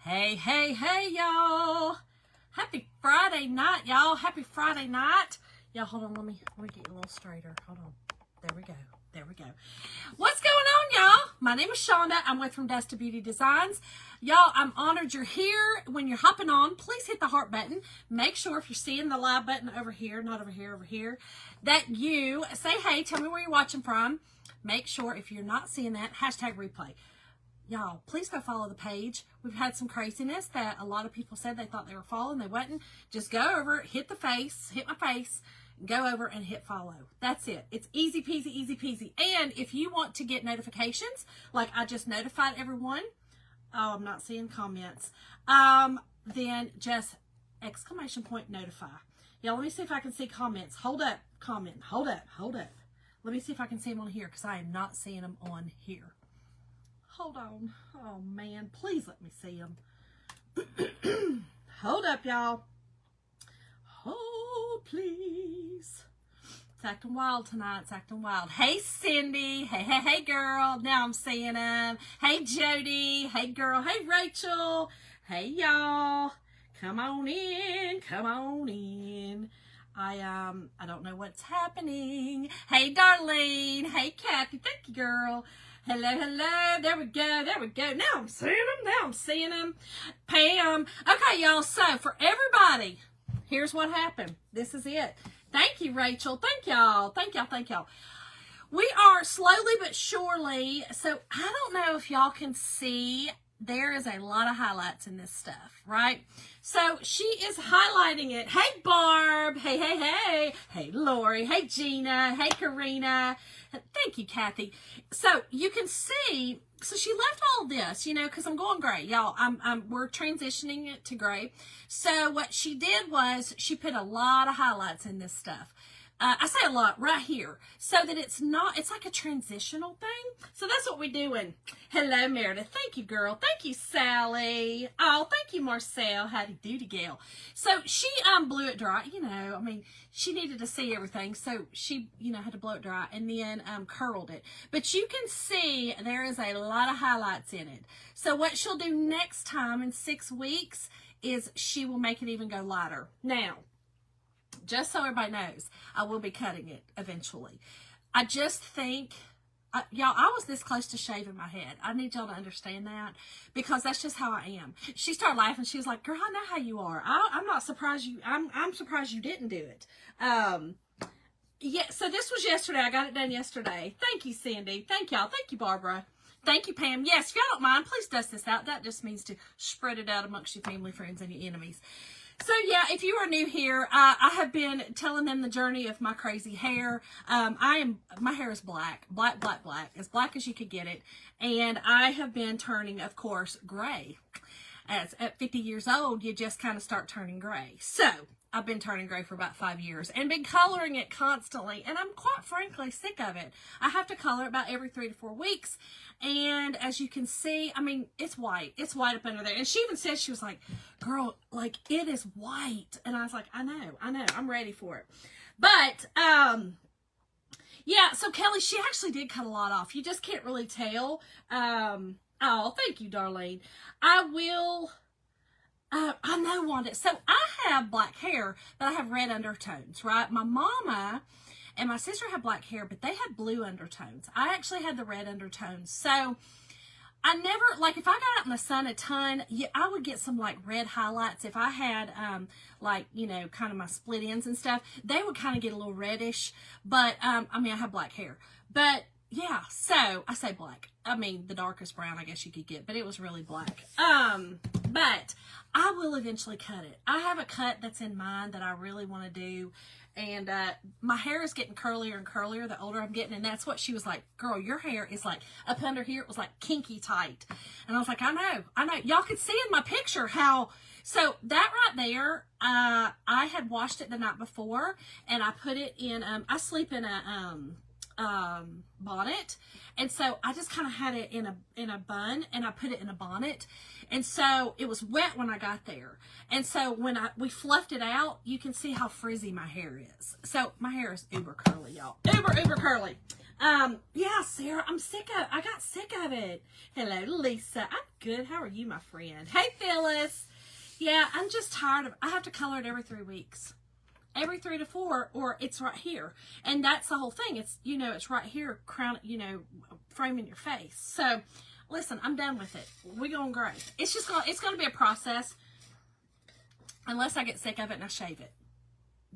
Hey, hey, hey, y'all. Happy Friday night, y'all. Happy Friday night. Y'all, hold on. Let me get you a little straighter. Hold on. There we go. There we go. What's going on, y'all? My name is Shonda. I'm with From Dust to Beauty Designs. Y'all, I'm honored you're here. When you're hopping on, please hit the heart button. Make sure if you're seeing the live button over here, not over here, over here, that you say, hey, tell me where you're watching from. Make sure if you're not seeing that, hashtag replay. Y'all, please go follow the page. We've had some craziness that a lot of people said they thought they were following. They wasn't. Just go over, hit my face, go over and hit follow. That's it. It's easy peasy, easy peasy. And if you want to get notifications, like I just notified everyone. Oh, I'm not seeing comments. Then just exclamation point notify. Y'all, let me see if I can see comments. Hold up, comment. Hold up. Let me see if I can see them on here because I am not seeing them on here. Hold on. Oh, man. Please let me see them. Hold up, y'all. Oh, please. It's acting wild tonight. It's acting wild. Hey, Cindy. Hey, girl. Now I'm seeing them. Hey, Jody. Hey, girl. Hey, Rachel. Hey, y'all. Come on in. Come on in. I don't know what's happening. Hey, Darlene. Hey, Kathy. Thank you, girl. Hello. There we go. Now I'm seeing them. Pam. Okay, y'all. So, for everybody, here's what happened. This is it. Thank you, Rachel. Thank y'all. We are slowly but surely, so I don't know if y'all can see, there is a lot of highlights in this stuff, right? So she is highlighting it. Hey, Barb. Hey. Hey, Lori. Hey, Gina. Hey, Karina. Thank you, Kathy. So you can see, so she left all this, because I'm going gray. Y'all, we're transitioning it to gray. So what she did was she put a lot of highlights in this stuff. I say a lot right here so that it's like a transitional thing. So that's what we're doing. Hello, Meredith. Thank you, girl. Thank you, Sally. Oh, thank you, Marcel. Howdy doody, gal. So she blew it dry. She needed to see everything. So she, had to blow it dry and then curled it. But you can see there is a lot of highlights in it. So what she'll do next time in 6 weeks is she will make it even go lighter. Now, just so everybody knows, I will be cutting it eventually. I just think, y'all, I was this close to shaving my head. I need y'all to understand that because that's just how I am. She started laughing. She was like, girl, I know how you are. I'm not surprised I'm surprised you didn't do it. Yeah, so this was yesterday. I got it done yesterday. Thank you, Cindy. Thank y'all. Thank you, Barbara. Thank you, Pam. Yes, if y'all don't mind, please dust this out. That just means to spread it out amongst your family, friends, and your enemies. So, yeah, if you are new here, I have been telling them the journey of my crazy hair. My hair is black, as black as you could get it. And I have been turning, of course, gray. As at 50 years old, you just kind of start turning gray. So, I've been turning gray for about 5 years and been coloring it constantly. And I'm quite frankly sick of it. I have to color it about every 3 to 4 weeks. And as you can see, it's white. It's white up under there. And she even said, she was like, girl, like, it is white. And I was like, I know. I'm ready for it. But, yeah, so Kelly, she actually did cut a lot off. You just can't really tell. Oh, thank you, Darlene. I know, Wanda. So I have black hair, but I have red undertones, right? My mama and my sister had black hair, but they had blue undertones. I actually had the red undertones. So I never, like, if I got out in the sun a ton, I would get some, like, red highlights. If I had, kind of my split ends and stuff, they would kind of get a little reddish. But, I have black hair. But, yeah, so I say black. The darkest brown, I guess you could get, but it was really black. But I will eventually cut it. I have a cut that's in mind that I really want to do. And my hair is getting curlier and curlier the older I'm getting. And that's what she was like, girl, your hair is like up under here. It was like kinky tight. And I was like, I know. Y'all could see in my picture how, so that right there, I had washed it the night before and I put it in, I sleep in a bonnet. And so I just kind of had it in a bun and I put it in a bonnet. And so it was wet when I got there. And so when we fluffed it out, you can see how frizzy my hair is. So my hair is uber curly, y'all. Uber curly. Yeah, Sarah, I got sick of it. Hello, Lisa. I'm good. How are you, my friend? Hey, Phyllis. Yeah, I'm just tired of, I have to color it every 3 weeks. Every 3 to 4, or it's right here. And that's the whole thing. It's, you know, it's right here, framing your face. So, listen, I'm done with it. We're going great. It's going to be a process unless I get sick of it and I shave it.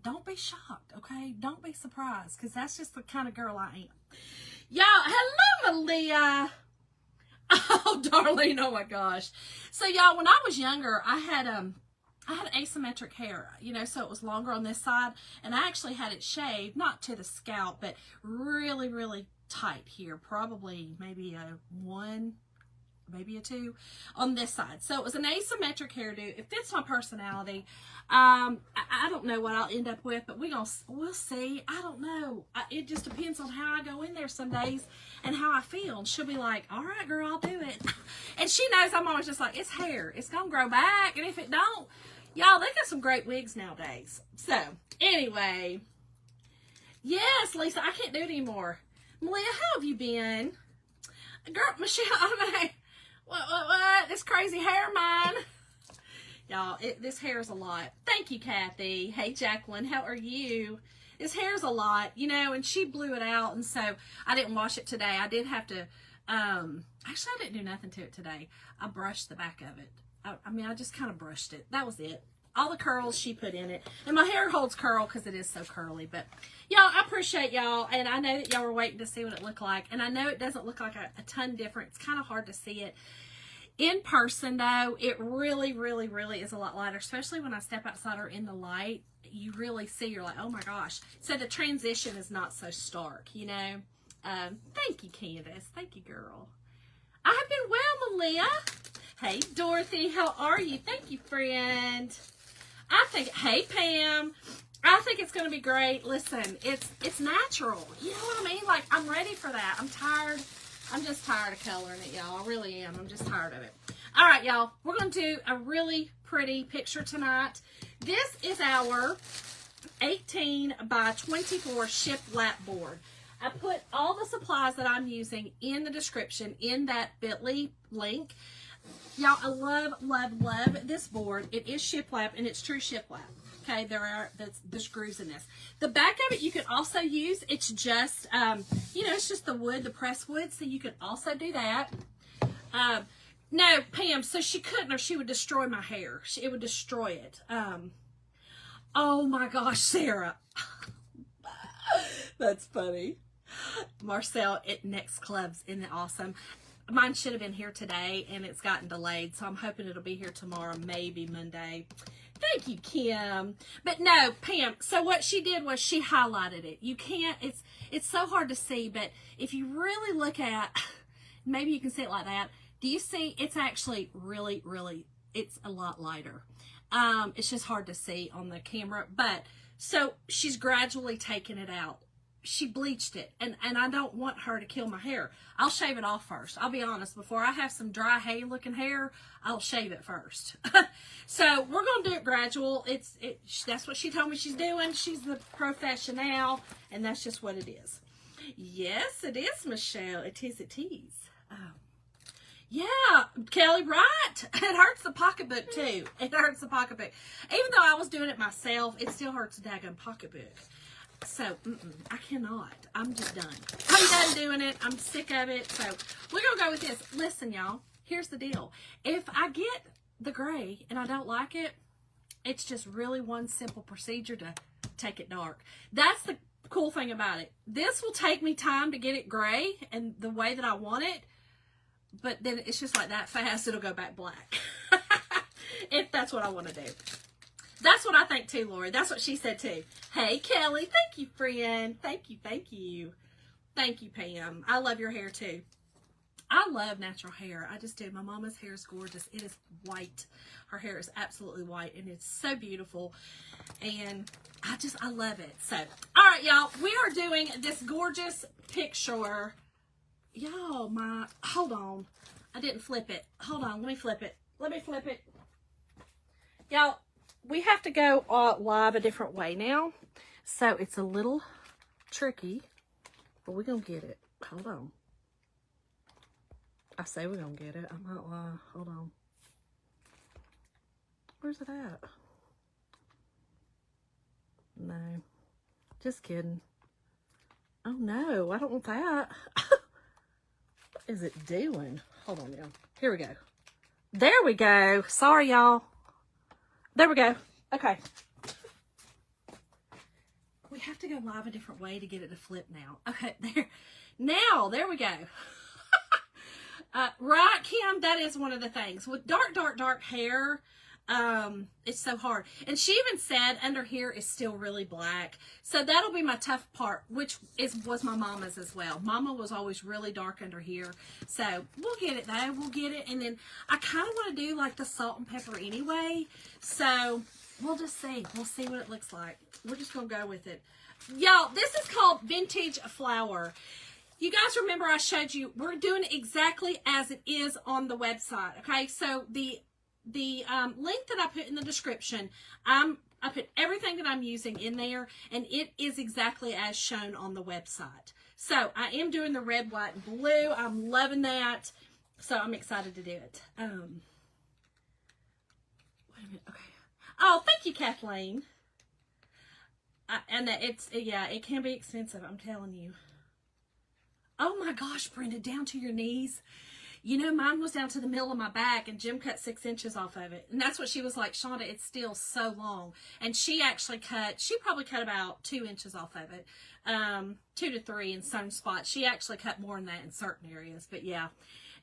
Don't be shocked, okay? Don't be surprised, because that's just the kind of girl I am. Y'all, hello, Malia. Oh, darling, oh my gosh. So, y'all, when I was younger, I had asymmetric hair, you know, so it was longer on this side, and I actually had it shaved, not to the scalp, but really, really tight here, probably maybe a 1, maybe a 2 on this side. So it was an asymmetric hairdo. It fits my personality. I don't know what I'll end up with, but we'll see. I don't know. It just depends on how I go in there some days and how I feel. And she'll be like, all right, girl, I'll do it. And she knows I'm always just like, it's hair. It's going to grow back. And if it don't, y'all, they got some great wigs nowadays. So, anyway. Yes, Lisa, I can't do it anymore. Malia, how have you been? Girl, Michelle, I mean, what? This crazy hair of mine. Y'all, this hair is a lot. Thank you, Kathy. Hey, Jacqueline, how are you? This hair's a lot, you know, and she blew it out, and so I didn't wash it today. I did have to, actually, I didn't do nothing to it today. I brushed the back of it. I mean, I just kind of brushed it. That was it. All the curls she put in it. And my hair holds curl because it is so curly. But, y'all, I appreciate y'all. And I know that y'all were waiting to see what it looked like. And I know it doesn't look like a ton different. It's kind of hard to see it. In person, though, it really, really, really is a lot lighter. Especially when I step outside or in the light. You really see, you're like, oh my gosh. So the transition is not so stark, you know. Thank you, Candace. Thank you, girl. I have been well, Malia. Hey, Dorothy, how are you? Thank you, friend. Hey, Pam. I think it's going to be great. Listen, it's natural. You know what I mean? Like, I'm ready for that. I'm tired. I'm just tired of coloring it, y'all. I really am. I'm just tired of it. All right, y'all. We're going to do a really pretty picture tonight. This is our 18 by 24 shiplap board. I put all the supplies that I'm using in the description in that bit.ly link. Y'all, I love, love, love this board. It is shiplap, and it's true shiplap. Okay, there's grooves in this. The back of it you could also use. It's just, you know, it's just the wood, the pressed wood, so you could also do that. No, Pam, so she couldn't, or she would destroy my hair. It would destroy it. Oh my gosh, Sarah. That's funny. Marcel at Next Club's, isn't it awesome? Mine should have been here today, and it's gotten delayed, so I'm hoping it'll be here tomorrow, maybe Monday. Thank you, Kim. But no, Pam, so what she did was she highlighted it. You can't, it's so hard to see, but if you really look at, maybe you can see it like that. Do you see? It's actually really, really, it's a lot lighter. It's just hard to see on the camera, but so she's gradually taking it out. She bleached it, and I don't want her to kill my hair. I'll shave it off first. I'll be honest. Before I have some dry hay looking hair, I'll shave it first. So we're going to do it gradual. That's what she told me she's doing. She's the professional, and that's just what it is. Yes, it is, Michelle. It is. Yeah, Kelly, right. It hurts the pocketbook, too. It hurts the pocketbook. Even though I was doing it myself, it still hurts the daggone pocketbook. So, I cannot. I'm just done. I'm done doing it. I'm sick of it. So, we're going to go with this. Listen, y'all. Here's the deal. If I get the gray and I don't like it, it's just really one simple procedure to take it dark. That's the cool thing about it. This will take me time to get it gray and the way that I want it. But then it's just like that fast, it'll go back black. If that's what I want to do. That's what I think too, Lori. That's what she said too. Hey, Kelly. Thank you, friend. Thank you. Thank you. Thank you, Pam. I love your hair too. I love natural hair. I just do. My mama's hair is gorgeous. It is white. Her hair is absolutely white, and it's so beautiful. And I love it. So, all right, y'all. We are doing this gorgeous picture. Y'all, hold on. I didn't flip it. Hold on. Let me flip it. Y'all, we have to go live a different way now. So it's a little tricky. But we're going to get it. Hold on. I say we're going to get it. I might lie. Hold on. Where's it at? No. Just kidding. Oh, no. I don't want that. What is it doing? Hold on, y'all. Here we go. There we go. Sorry, y'all. There we go. Okay. We have to go live a different way to get it to flip now. Okay, there. Now, there we go. Right, Kim? That is one of the things. With dark hair, it's so hard. And she even said under here is still really black. So that'll be my tough part, which was my mama's as well. Mama was always really dark under here. So we'll get it though. We'll get it. And then I kind of want to do like the salt and pepper anyway. So we'll just see. We'll see what it looks like. We're just going to go with it. Y'all, this is called Vintage Flour. You guys remember I showed you, we're doing it exactly as it is on the website. Okay, so the link that I put in the description, I put everything that I'm using in there, and it is exactly as shown on the website. So I am doing the red, white, and blue. I'm loving that. So I'm excited to do it. Wait a minute. Okay. Oh, thank you, Kathleen. And yeah, it can be expensive. I'm telling you. Oh my gosh, Brenda, down to your knees. You know, mine was down to the middle of my back, and Jim cut 6 inches off of it. And that's what she was like, Shonda, it's still so long. And she actually she probably cut about 2 inches off of it. 2 to 3 in some spots. She actually cut more than that in certain areas. But yeah,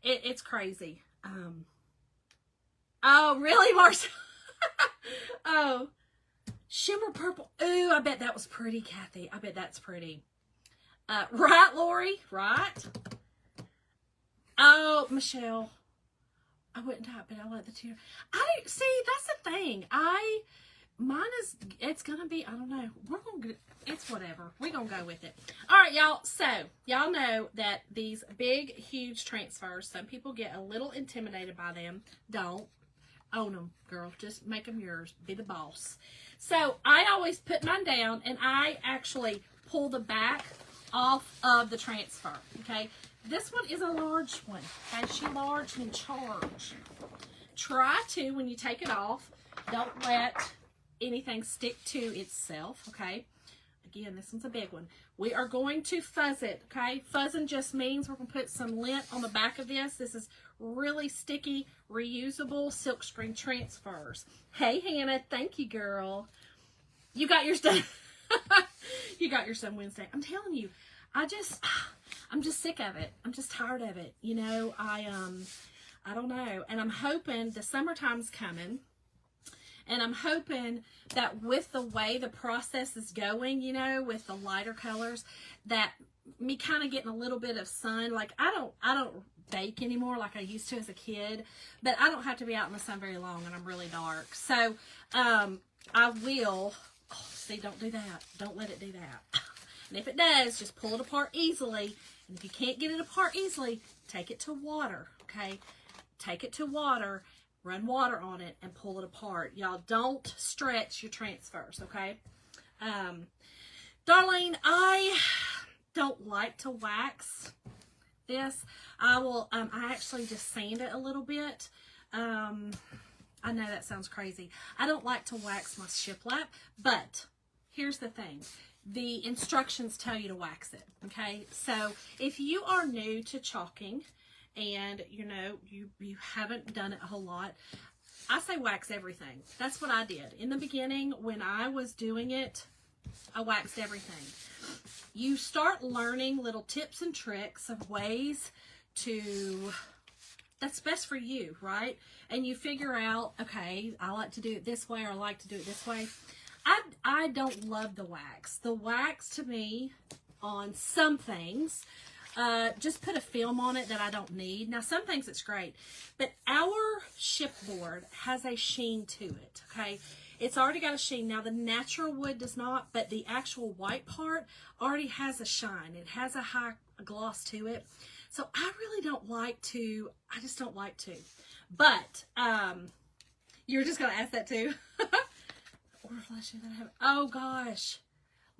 it's crazy. Oh, really, Marcia? Oh, shimmer purple. Ooh, I bet that was pretty, Kathy. I bet that's pretty. Right, Lori? Right? Oh, Michelle. I wouldn't type, but I like the two. See, that's the thing. It's going to be, I don't know. We're going to, it's whatever. We're going to go with it. All right, y'all. So, y'all know that these big, huge transfers, some people get a little intimidated by them. Don't. Own them, girl. Just make them yours. Be the boss. So, I always put mine down, and I actually pull the back off of the transfer, okay? This one is a large one. Has she large in charge? Try to, when you take it off, don't let anything stick to itself, okay? Again, this one's a big one. We are going to fuzz it, okay? Fuzzing just means we're going to put some lint on the back of this. This is really sticky, reusable silkscreen transfers. Hey, Hannah. Thank you, girl. You got yours done. You got yours done Wednesday. I'm telling you, I'm just sick of it. I'm just tired of it. You know, I don't know. And I'm hoping the summertime's coming. And I'm hoping that with the way the process is going, you know, with the lighter colors, that me kind of getting a little bit of sun, like I don't bake anymore like I used to as a kid, but I don't have to be out in the sun very long, and I'm really dark. So, I will, see, don't do that. Don't let it do that. And if it does, just pull it apart easily. And if you can't get it apart easily, take it to water, okay? Take it to water, run water on it, and pull it apart. Y'all don't stretch your transfers, okay? Darlene, I don't like to wax this. I actually just sand it a little bit. I know that sounds crazy. I don't like to wax my shiplap, but here's the thing. The instructions tell you to wax it, okay? So if you are new to chalking and, you know, you haven't done it a whole lot, I say wax everything. That's what I did. In the beginning, when I was doing it, I waxed everything. You start learning little tips and tricks of ways that's best for you, right? And you figure out, okay, I like to do it this way, or I like to do it this way. I don't love the wax. The wax, to me, on some things, just put a film on it that I don't need. Now, some things it's great, but our shipboard has a sheen to it, okay? It's already got a sheen. Now, the natural wood does not, but the actual white part already has a shine. It has a high gloss to it. So, I really don't like to, I just don't like to. But, you're just going to ask that too? Oh gosh,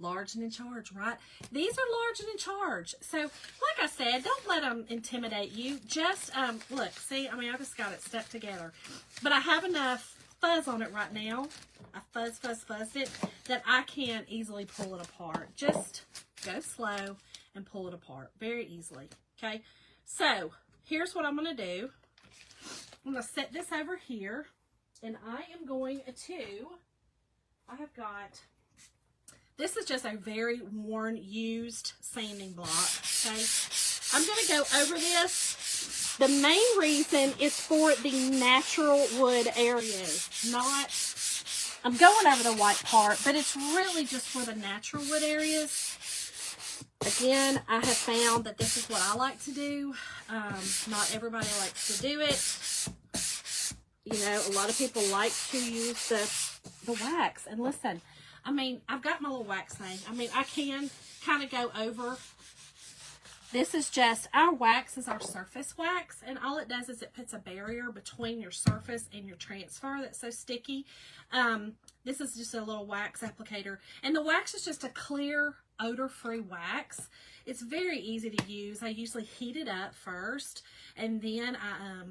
Large and in charge, right? These are large and in charge. So, like I said, don't let them intimidate you. Just, look, see, I mean, I just got it stuck together. But I have enough fuzz on it right now. I fuzzed it that I can easily pull it apart. Just go slow and pull it apart very easily, okay? So, here's what I'm going to do. I'm going to set this over here, and I am going to, I have got, this is just a very worn, used sanding block, okay? I'm going to go over this. The main reason is for the natural wood areas, not, I'm going over the white part, but it's really just for the natural wood areas. Again, I have found that this is what I like to do. Not everybody likes to do it. You know, a lot of people like to use the wax. And listen, I mean, I've got my little wax thing. I mean, I can kind of go over. This is just, our wax is our surface wax. And all it does is it puts a barrier between your surface and your transfer that's so sticky. This is just a little wax applicator. And the wax is just a clear, odor-free wax. It's very easy to use. I usually heat it up first. And then I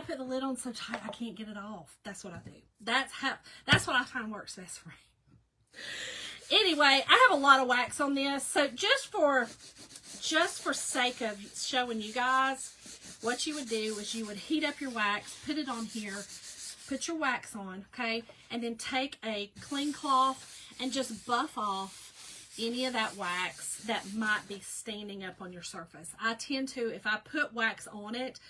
put the lid on so tight I can't get it off. That's what I do. That's what I find works best for me. Anyway, I have a lot of wax on this, so just for sake of showing you guys, what you would do is you would heat up your wax, put it on here, put your wax on, okay, and then take a clean cloth and just buff off any of that wax that might be standing up on your surface. I tend to, if I put wax on it,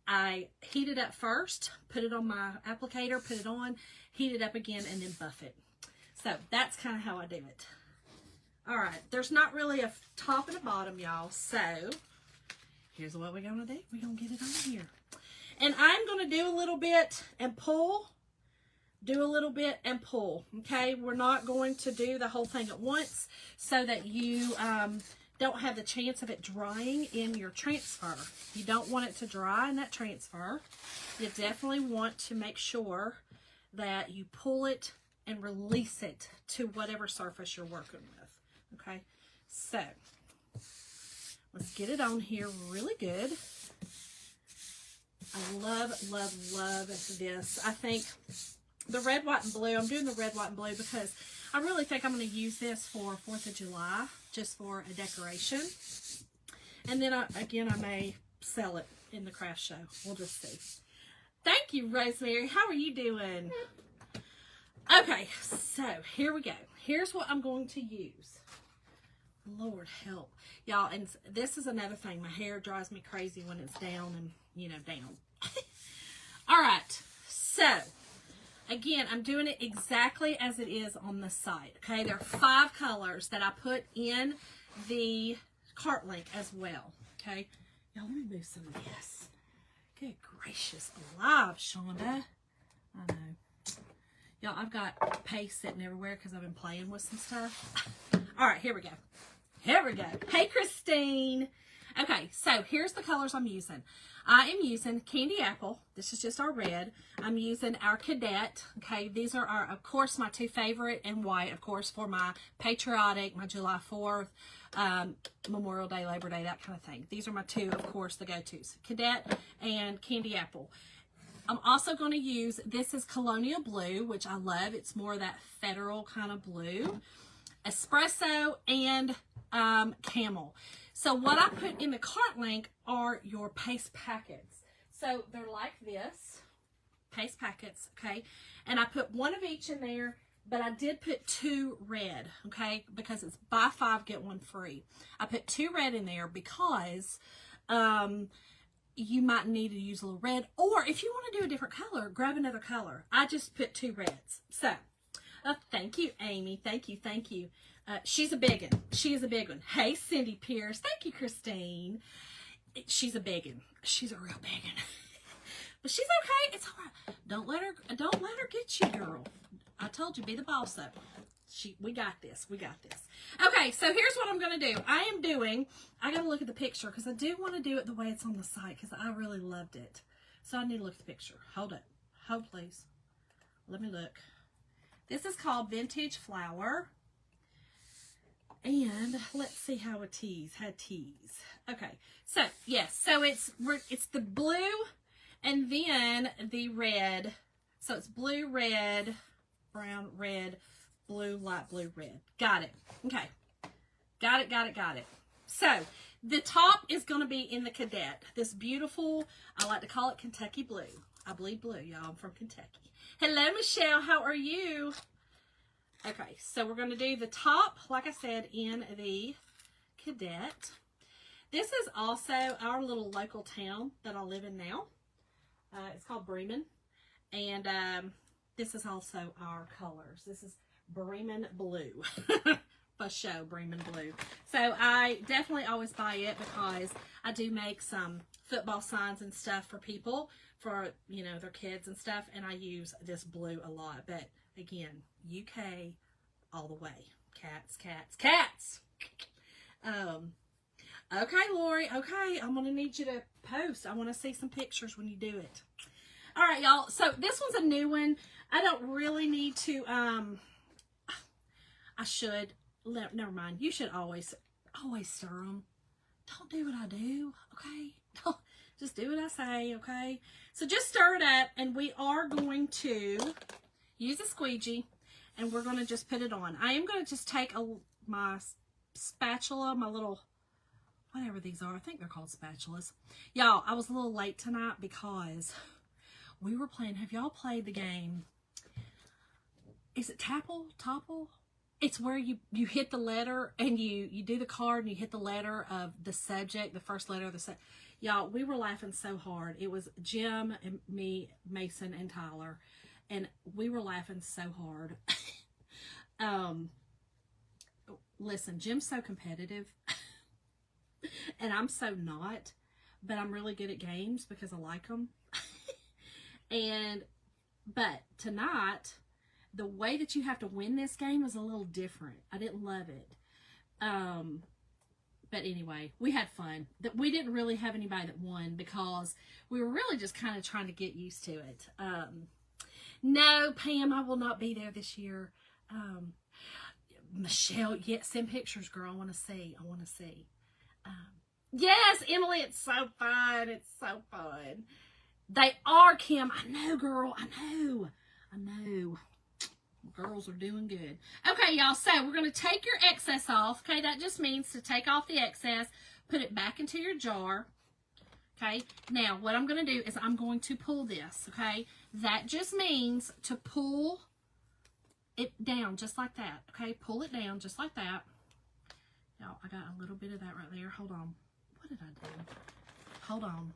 I heat it up first, put it on my applicator, put it on, heat it up again, and then buff it. So that's kind of how I do it. All right, there's not really a top and a bottom, y'all. So here's what we're going to do. We're going to get it on here. And I'm going to do a little bit and pull, do a little bit and pull, okay? We're not going to do the whole thing at once so that you don't have the chance of it drying in your transfer. You don't want it to dry in that transfer. You definitely want to make sure that you pull it and release it to whatever surface you're working with, okay? So, let's get it on here really good. I love, love, love this. I think the red, white, and blue, I'm doing the red, white, and blue because I really think I'm going to use this for 4th of July, just for a decoration. And then, again, I may sell it in the craft show. We'll just see. Thank you, Rosemary. How are you doing? Okay, so here we go. Here's what I'm going to use. Lord help. Y'all, and this is another thing. My hair drives me crazy when it's down and, you know, down. All right, so, again, I'm doing it exactly as it is on the site, okay? There are 5 colors that I put in the cart link as well, okay? Y'all, let me move some of this. Good gracious alive, Shonda. I know. Y'all, I've got paste sitting everywhere because I've been playing with some stuff. All right, here we go. Here we go. Hey, Christine. Okay, so here's the colors I'm using. I am using Candy Apple. This is just our red. I'm using our Cadet. Okay, these are, of course, my 2 favorite, and white, of course, for my patriotic, my July 4th, Memorial Day, Labor Day, that kind of thing. These are my 2, of course, the go-tos. Cadet and Candy Apple. I'm also going to use, this is Colonial Blue, which I love. It's more of that federal kind of blue. Espresso and Camel. So what I put in the cart link are your paste packets. So they're like this, paste packets, okay? And I put 1 of each in there, but I did put 2 red, okay? Because it's buy 5, get 1 free. I put 2 red in there because you might need to use a little red, or if you want to do a different color, grab another color. I just put 2 reds. So, thank you, Amy. Thank you, thank you. She's a big one. She is a big one. Hey, Cindy Pierce. Thank you, Christine. She's a big one. She's a real big one. But she's okay. It's all right. Don't let her get you, girl. I told you, be the boss up. We got this. We got this. Okay, so here's what I'm going to do. I got to look at the picture because I do want to do it the way it's on the site because I really loved it. So I need to look at the picture. Hold up. Hold, please. Let me look. This is called Vintage Flour. And let's see how it had tease. Okay, so yes, so it's the blue and then the red. So it's blue, red, brown, red, blue, light blue, red. Got it. Okay. Got it. So the top is going to be in the cadet. This beautiful, I like to call it Kentucky blue. I bleed blue, y'all. I'm from Kentucky. Hello, Michelle. How are you? Okay, so we're going to do the top, like I said, in the cadet. This is also our little local town that I live in now. It's called Bremen. And this is also our colors. This is Bremen blue. For show, Bremen blue. So I definitely always buy it because I do make some football signs and stuff for people, for, you know, their kids and stuff. And I use this blue a lot. But again, UK all the way. Cats, cats, cats. Okay, Lori. Okay, I'm going to need you to post. I want to see some pictures when you do it. All right, y'all. So this one's a new one. I don't really need to, I should. Never mind. You should always stir them. Don't do what I do, okay? Don't, just do what I say, okay? So just stir it up, and we are going to use a squeegee, and we're going to just put it on. I am going to just take my spatula, my little, whatever these are. I think they're called spatulas. Y'all, I was a little late tonight because we were playing. Have y'all played the game? Is it Topple? It's where you hit the letter and you do the card and you hit the letter of the subject, the first letter of the subject. Y'all, we were laughing so hard. It was Jim and me, Mason and Tyler, and we were laughing so hard. Listen, Jim's so competitive and I'm so not, but I'm really good at games because I like them. But tonight, the way that you have to win this game was a little different. I didn't love it. But anyway, we had fun. We didn't really have anybody that won because we were really just kind of trying to get used to it. No, Pam, I will not be there this year. Michelle, yeah, send pictures, girl. I want to see. Yes, Emily, it's so fun. It's so fun. They are, Kim. I know, girl. I know. Girls are doing good. Okay, y'all, so we're going to take your excess off. Okay, that just means to take off the excess, put it back into your jar. Okay, now what I'm going to do is I'm going to pull this. Okay, that just means to pull it down just like that. Okay, pull it down just like that. Y'all, I got a little bit of that right there. Hold on. What did I do? Hold on.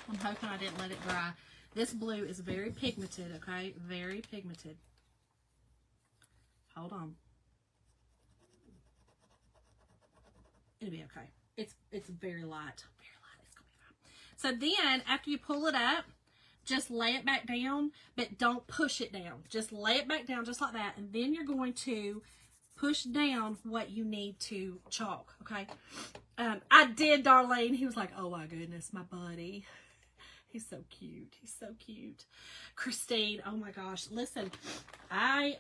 I'm hoping I didn't let it dry. This blue is very pigmented, okay? Very pigmented. Hold on. It'll be okay. It's very light. Very light. It's gonna be fine. So then, after you pull it up, just lay it back down, but don't push it down. Just lay it back down just like that, and then you're going to push down what you need to chalk, okay? I did, Darlene. He was like, oh my goodness, my buddy. He's so cute. He's so cute. Christine, oh my gosh. Listen,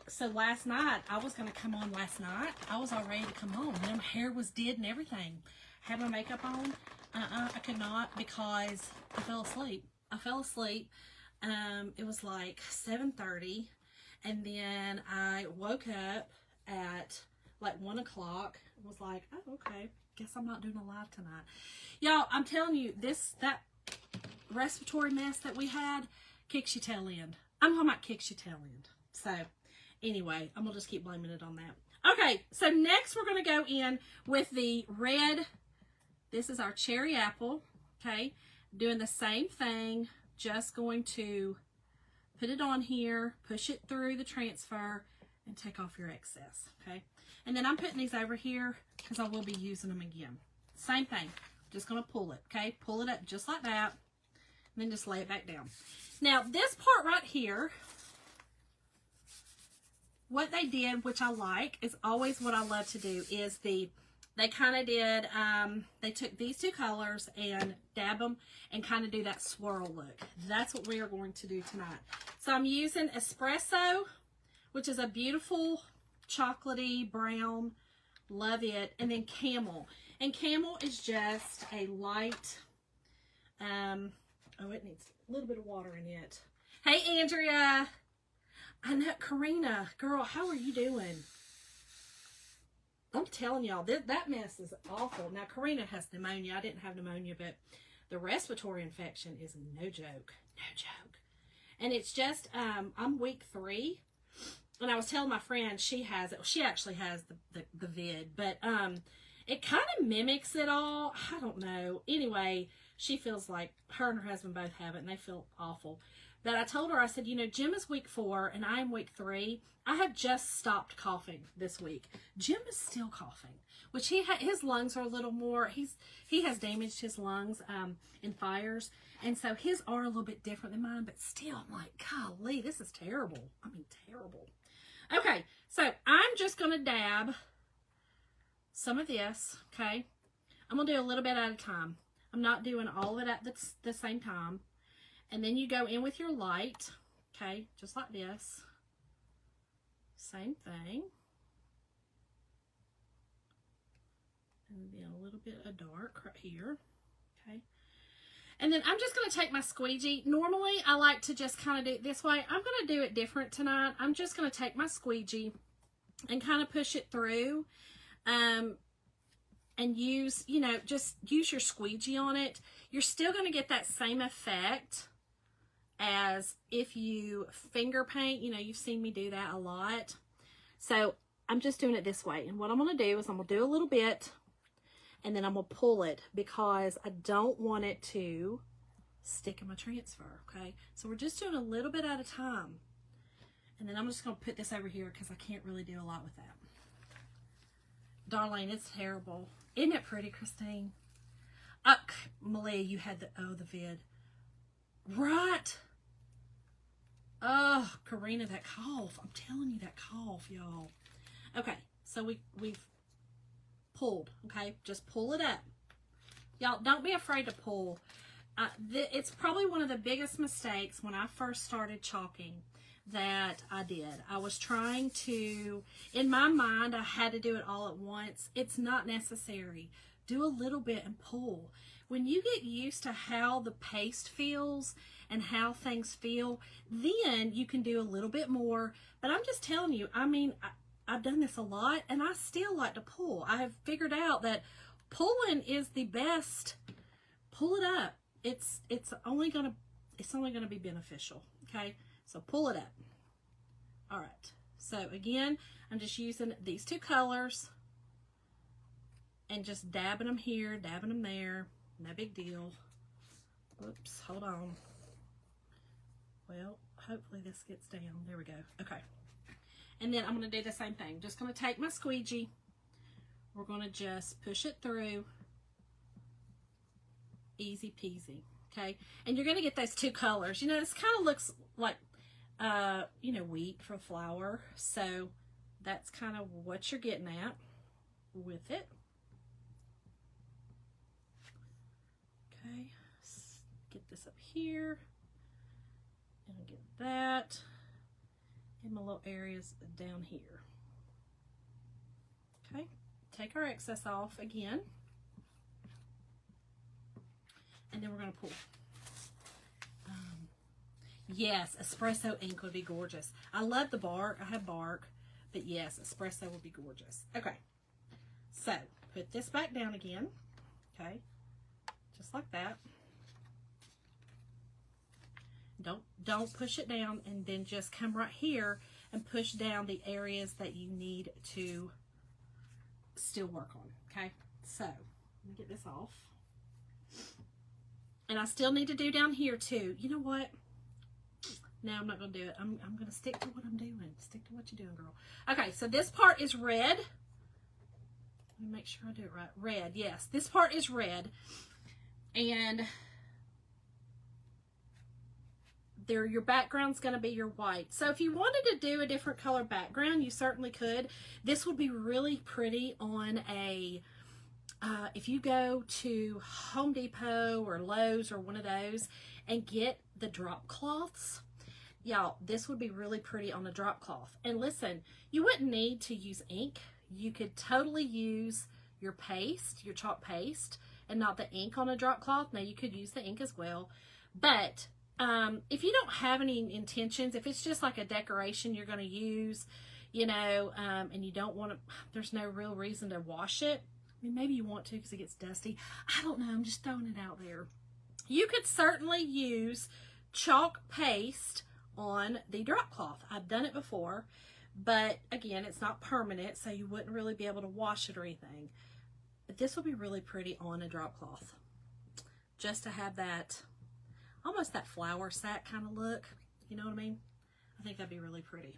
so last night, I was going to come on last night. I was all ready to come home. My hair was did and everything. Had my makeup on. I could not because I fell asleep. It was like 7:30. And then I woke up at like 1 o'clock. It was like, oh, okay. Guess I'm not doing a live tonight. Y'all, I'm telling you, that respiratory mess that we had kicks your tail end. I'm talking about kicks your tail end. So anyway, I'm gonna just keep blaming it on that. Okay, so next we're gonna go in with the red. This is our cherry apple. Okay, doing the same thing, just going to put it on here, push it through the transfer, and take off your excess. Okay, and then I'm putting these over here because I will be using them again. Same thing, just gonna pull it. Okay, pull it up just like that. And then just lay it back down. Now, this part right here, what they did, which I like, is always what I love to do, is they kind of did, they took these two colors and dab them and kind of do that swirl look. That's what we are going to do tonight. So I'm using espresso which is a beautiful chocolatey brown. Love it. And then camel. And camel is just a light, oh, it needs a little bit of water in it. Hey, Andrea. I know, Karina, girl, how are you doing? I'm telling y'all, that mess is awful. Now, Karina has pneumonia. I didn't have pneumonia, but the respiratory infection is no joke. No joke. And it's just, I'm week 3. And I was telling my friend she has it. She actually has the vid. But it kind of mimics it all. I don't know. Anyway, she feels like her and her husband both have it. And they feel awful. But I told her, I said, you know, Jim is week 4 and I am week 3. I have just stopped coughing this week. Jim is still coughing, which his lungs are a little more, he has damaged his lungs in fires. And so his are a little bit different than mine, but still I'm like, golly, this is terrible. I mean, terrible. Okay, so I'm just going to dab some of this, okay? I'm going to do a little bit at a time. I'm not doing all of it at the same time. And then you go in with your light, okay, just like this. Same thing. And then a little bit of dark right here, okay. And then I'm just going to take my squeegee. Normally, I like to just kind of do it this way. I'm going to do it different tonight. I'm just going to take my squeegee and kind of push it through. And use, you know, just use your squeegee on it. You're still going to get that same effect as if you finger paint. You know, you've seen me do that a lot. So I'm just doing it this way. And what I'm going to do is I'm going to do a little bit and then I'm going to pull it because I don't want it to stick in my transfer. Okay. So we're just doing a little bit at a time. And then I'm just going to put this over here because I can't really do a lot with that. Darlene, it's terrible. Isn't it pretty, Christine? Malia, you had the vid. Right. Oh, Karina, that cough. I'm telling you, that cough, y'all. Okay, so we've pulled, okay? Just pull it up. Y'all, don't be afraid to pull. It's probably one of the biggest mistakes when I first started chalking that I did. I was trying to, in my mind, I had to do it all at once. It's not necessary. Do a little bit and pull. When you get used to how the paste feels and how things feel, then you can do a little bit more. But I'm just telling you, I mean, I've done this a lot and I still like to pull. I have figured out that pulling is the best. Pull it up. It's only gonna be beneficial. Okay, so pull it up. All right. So again, I'm just using these 2 colors and just dabbing them here, dabbing them there. No big deal. Oops, hold on. Well, hopefully this gets down. There we go. Okay. And then I'm going to do the same thing. Just going to take my squeegee. We're going to just push it through. Easy peasy. Okay. And you're going to get those 2 colors. You know, this kind of looks like, you know, wheat for flour. So that's kind of what you're getting at with it. Okay, get this up here and get that in my little areas down here. Okay, take our excess off again, and then we're going to pull. Yes, espresso ink would be gorgeous. I love the bark. I have bark, but yes, espresso would be gorgeous. Okay, so put this back down again. Okay. Just like that. Don't push it down, and then just come right here and push down the areas that you need to still work on. Okay, so let me get this off. And I still need to do down here too. You know what? No, I'm not going to do it. I'm going to stick to what I'm doing. Stick to what you're doing, girl. Okay, so this part is red. Let me make sure I do it right. Red, yes. This part is red. And there, your background's going to be your white. So if you wanted to do a different color background, you certainly could. This would be really pretty on a, if you go to Home Depot or Lowe's or one of those and get the drop cloths. Y'all, this would be really pretty on a drop cloth. And listen, you wouldn't need to use ink. You could totally use your paste, your chalk paste, and not the ink on a drop cloth. Now, you could use the ink as well. But if you don't have any intentions, if it's just like a decoration you're going to use, you know, and you don't want to, there's no real reason to wash it. I mean, maybe you want to because it gets dusty. I don't know. I'm just throwing it out there. You could certainly use chalk paste on the drop cloth. I've done it before, but again, it's not permanent, so you wouldn't really be able to wash it or anything. But this will be really pretty on a drop cloth. Just to have that, almost that flower sack kind of look. You know what I mean? I think that'd be really pretty.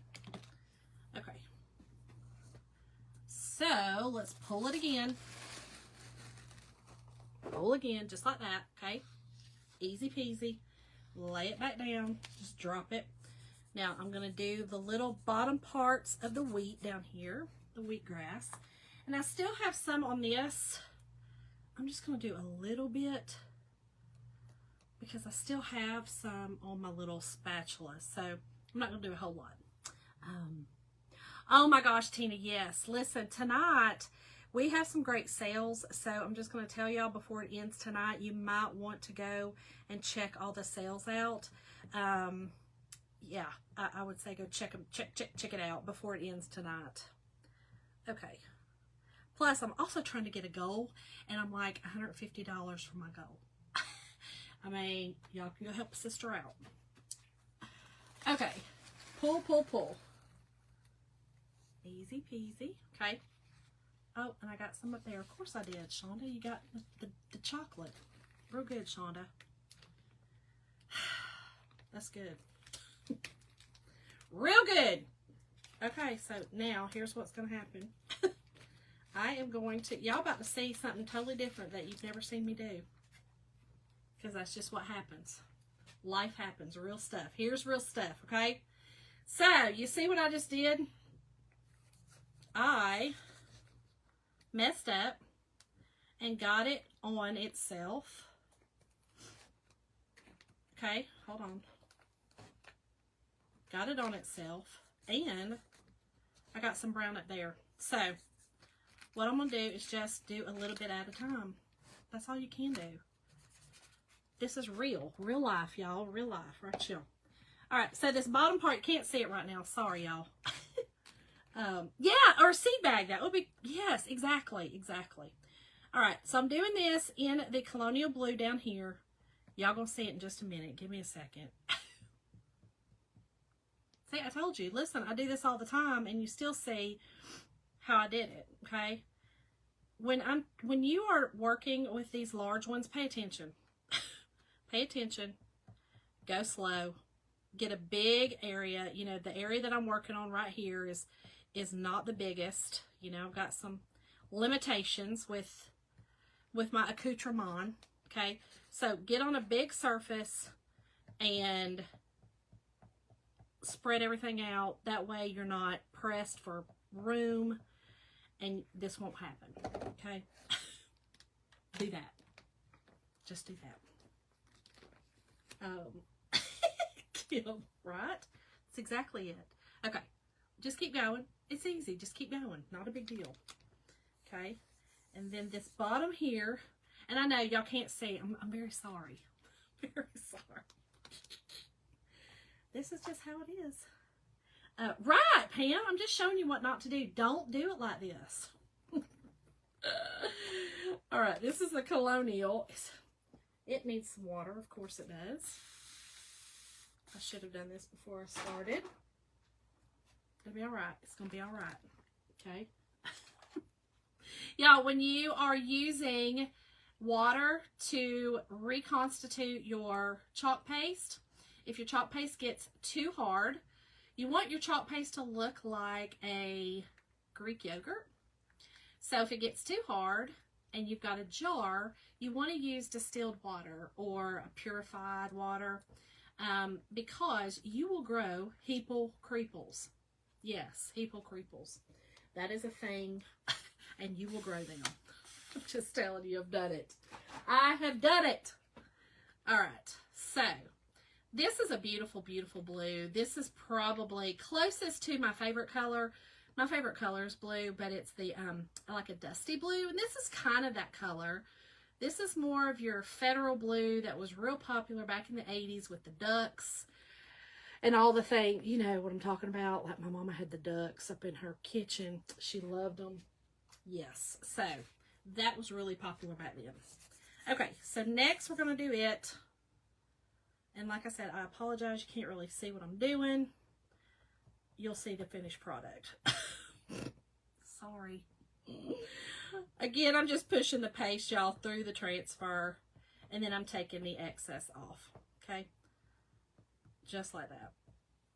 Okay. So, let's pull it again. Pull again, just like that, okay? Easy peasy. Lay it back down. Just drop it. Now, I'm going to do the little bottom parts of the wheat down here, the wheatgrass. And I still have some on this. I'm just going to do a little bit because I still have some on my little spatula. So, I'm not going to do a whole lot. Oh my gosh, Tina, yes. Listen, tonight we have some great sales, so I'm just going to tell y'all before it ends tonight, you might want to go and check all the sales out. Yeah, I would say go check it out before it ends tonight. Okay. Plus, I'm also trying to get a goal, and I'm like $150 for my goal. I mean, y'all can go help a sister out. Okay. Pull, pull, pull. Easy peasy. Okay. Oh, and I got some up there. Of course I did, Shonda. You got the chocolate. Real good, Shonda. That's good. Real good. Okay, so now here's what's going to happen. I am going to, y'all about to see something totally different that you've never seen me do. Because that's just what happens. Life happens. Real stuff. Here's real stuff, okay? So, you see what I just did? I messed up and got it on itself. Okay, hold on. Got it on itself, and I got some brown up there. So, what I'm going to do is just do a little bit at a time. That's all you can do. This is real life, y'all. Real life, right, chill. All right, so this bottom part, you can't see it right now. Sorry, y'all. Yeah, or a seed bag. That would be, yes, exactly. All right, so I'm doing this in the Colonial Blue down here. Y'all gonna see it in just a minute. Give me a second. See, I told you. Listen, I do this all the time, and you still see how I did it, okay? When you are working with these large ones, pay attention. Pay attention. Go slow. Get a big area. You know, the area that I'm working on right here is not the biggest. You know, I've got some limitations with my accoutrement. Okay, so get on a big surface and spread everything out. That way you're not pressed for room, and this won't happen. Okay, do that. Just do that. Right? That's exactly it. Okay, just keep going. It's easy. Just keep going. Not a big deal. Okay, and then this bottom here, and I know y'all can't see. I'm very sorry. Very sorry. This is just how it is. Right, Pam. I'm just showing you what not to do. Don't do it like this. All right, this is the Colonial. It needs some water. Of course it does. I should have done this before I started. It'll be all right. It's going to be all right. Okay. Y'all, when you are using water to reconstitute your chalk paste, if your chalk paste gets too hard, you want your chalk paste to look like a Greek yogurt. So if it gets too hard and you've got a jar, you want to use distilled water or purified water. Because you will grow heeple creeples. Yes, heeple creeples. That is a thing, and you will grow them. I'm just telling you, I've done it. I have done it. All right, so This is a beautiful, beautiful blue. This is probably closest to my favorite color. My favorite color is blue, but it's the, I like a dusty blue, and this is kind of that color. This is more of your federal blue that was real popular back in the 80s with the ducks and all the things. You know what I'm talking about. Like my mama had the ducks up in her kitchen. She loved them. Yes, so that was really popular back then. Okay, so next we're going to do it. And like I said, I apologize. You can't really see what I'm doing. You'll see the finished product. Sorry. Again, I'm just pushing the paste, y'all, through the transfer. And then I'm taking the excess off. Okay? Just like that.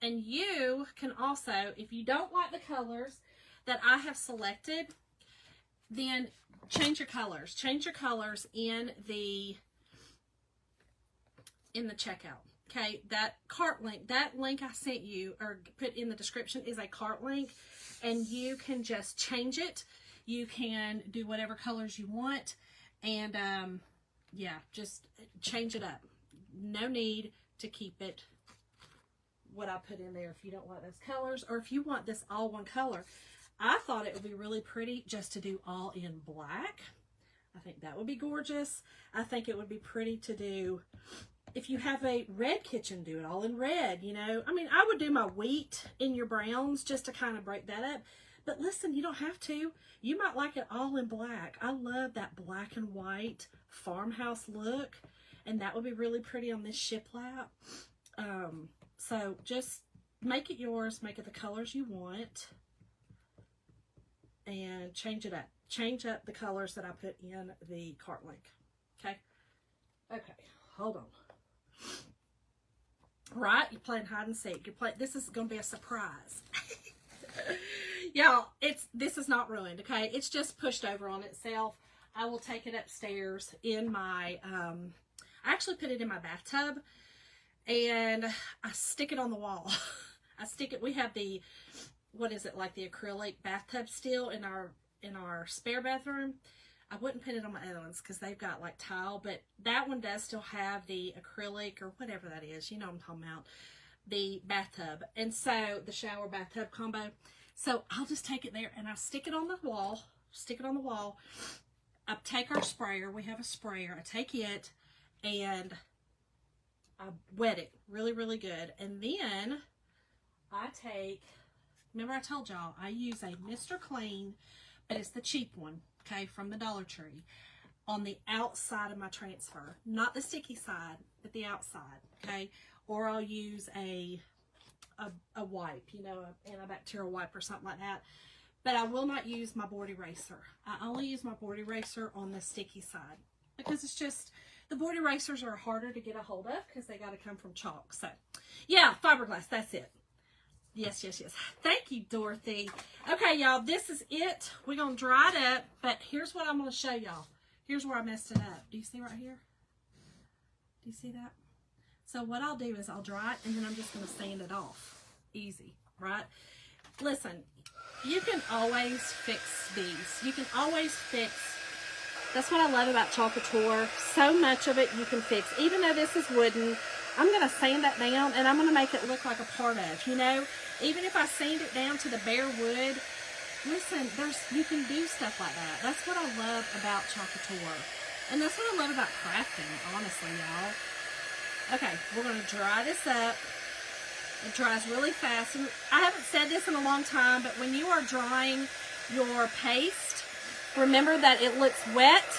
And you can also, if you don't like the colors that I have selected, then change your colors. Change your colors in the checkout. Okay, that cart link, that link I sent you or put in the description is a cart link, and you can just change it. You can do whatever colors you want, and yeah, just change it up. No need to keep it what I put in there if you don't like those colors, or if you want this all one color. I thought it would be really pretty just to do all in black. I think that would be gorgeous. I think it would be pretty to do, if you have a red kitchen, do it all in red, you know. I mean, I would do my wheat in your browns just to kind of break that up. But listen, you don't have to. You might like it all in black. I love that black and white farmhouse look. And that would be really pretty on this shiplap. So just make it yours. Make it the colors you want. And change it up. Change up the colors that I put in the cart link. Okay? Okay. Hold on. Right? You're playing hide and seek. This is going to be a surprise. Y'all, this is not ruined, okay? It's just pushed over on itself. I will take it upstairs in my, I actually put it in my bathtub, and I stick it on the wall. We have the, what is it, like the acrylic bathtub still in our spare bathroom. I wouldn't put it on my other ones because they've got like tile, but that one does still have the acrylic or whatever that is. You know what I'm talking about. The bathtub. And so the shower bathtub combo. So I'll just take it there and I stick it on the wall. Stick it on the wall. I take our sprayer. We have a sprayer. I take it and I wet it really, really good. And then I take, remember I told y'all, I use a Mr. Clean, but it's the cheap one. Okay, from the Dollar Tree, on the outside of my transfer. Not the sticky side, but the outside, okay? Or I'll use a wipe, you know, an antibacterial wipe or something like that. But I will not use my board eraser. I only use my board eraser on the sticky side. Because it's just, the board erasers are harder to get a hold of because they got to come from chalk. So, yeah, fiberglass, that's it. Yes, yes, yes. Thank you, Dorothy. Okay, y'all, this is it. We're going to dry it up, but here's what I'm going to show y'all. Here's where I messed it up. Do you see right here? Do you see that? So what I'll do is I'll dry it, and then I'm just going to sand it off. Easy, right? Listen, you can always fix these. You can always fix. That's what I love about Chalk Couture. So much of it you can fix. Even though this is wooden, I'm going to sand that down, and I'm going to make it look like a part of, you know. Even if I sand it down to the bare wood, listen, you can do stuff like that. That's what I love about Chalk Couture. And that's what I love about crafting, honestly, y'all. Okay, we're going to dry this up. It dries really fast. And I haven't said this in a long time, but when you are drying your paste, remember that it looks wet,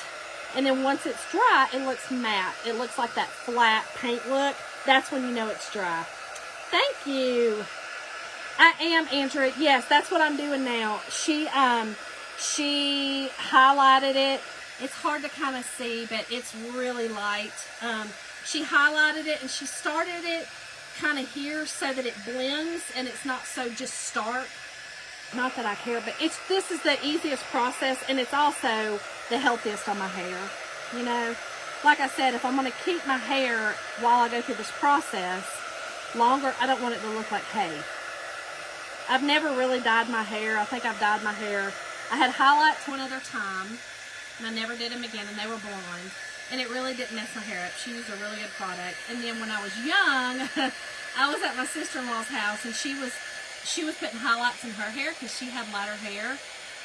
and then once it's dry, it looks matte. It looks like that flat paint look. That's when you know it's dry. Thank you. I am, Andrew. Yes, that's what I'm doing now. She highlighted it. It's hard to kind of see, but it's really light. She highlighted it, and she started it kind of here so that it blends and it's not so just stark. Not that I care, but this is the easiest process, and it's also the healthiest on my hair. You know, like I said, if I'm going to keep my hair while I go through this process longer, I don't want it to look like hay. I've never really dyed my hair. I think I've dyed my hair. I had highlights one other time, and I never did them again, and they were blonde. and it really didn't mess my hair up. She used a really good product. And then when I was young, I was at my sister-in-law's house, and she was putting highlights in her hair because she had lighter hair.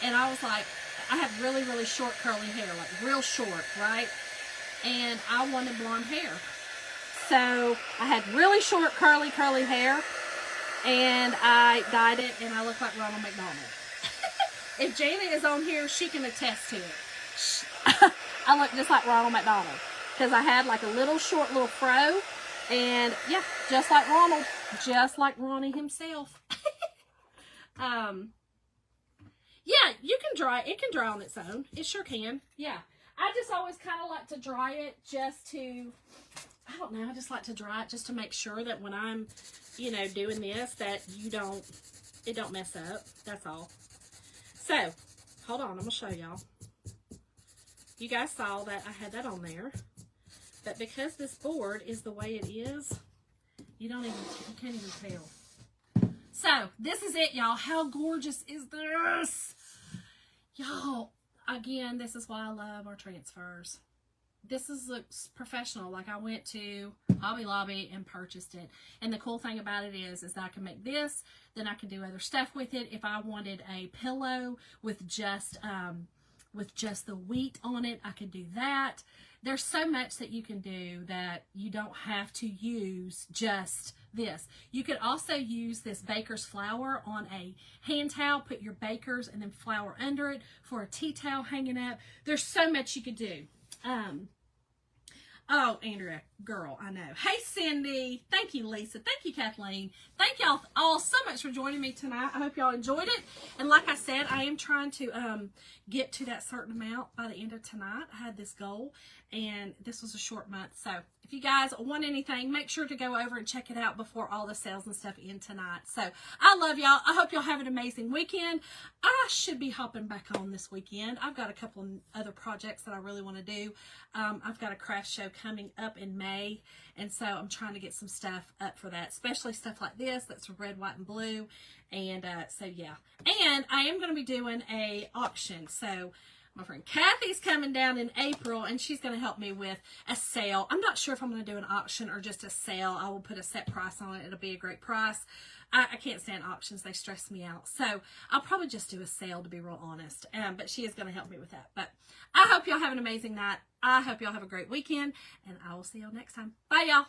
And I was like, I had really, really short curly hair, like real short, right? And I wanted blonde hair. So I had really short curly hair, and I dyed it, and I look like Ronald McDonald. If Janet is on here, she can attest to it. I look just like Ronald McDonald because I had like a little short little fro, and yeah, just like Ronald, just like Ronnie himself. Yeah, you can dry it. It can dry on its own. It sure can. Yeah, I just always kind of like to dry it just to, I don't know, I just like to dry it just to make sure that when I'm, you know, doing this, that it don't mess up. That's all. So, hold on, I'm going to show y'all. You guys saw that I had that on there. But because this board is the way it is, you can't even tell. So, this is it, y'all. How gorgeous is this? Y'all, again, this is why I love our transfers. This looks professional. Like I went to Hobby Lobby and purchased it. And the cool thing about it is that I can make this, then I can do other stuff with it. If I wanted a pillow with just the wheat on it, I could do that. There's so much that you can do that you don't have to use just this. You could also use this baker's flour on a hand towel, put your bakers and then flour under it for a tea towel hanging up. There's so much you could do. Oh, Andrea, girl, I know. Hey, Cindy. Thank you, Lisa. Thank you, Kathleen. Thank y'all all so much for joining me tonight. I hope y'all enjoyed it. And like I said, I am trying to get to that certain amount by the end of tonight. I had this goal, and this was a short month. So if you guys want anything, make sure to go over and check it out before all the sales and stuff end tonight. So I love y'all. I hope y'all have an amazing weekend. I should be hopping back on this weekend. I've got a couple of other projects that I really want to do. I've got a craft show coming up in May, and so I'm trying to get some stuff up for that, especially stuff like this that's red, white, and blue. And so yeah, and I am going to be doing a auction. So my friend Kathy's coming down in April, and she's going to help me with a sale. I'm not sure if I'm going to do an auction or just a sale. I will put a set price on it. It'll be a great price. I can't stand auctions. They stress me out. So I'll probably just do a sale, to be real honest. But she is going to help me with that. But I hope y'all have an amazing night. I hope y'all have a great weekend, and I will see y'all next time. Bye, y'all.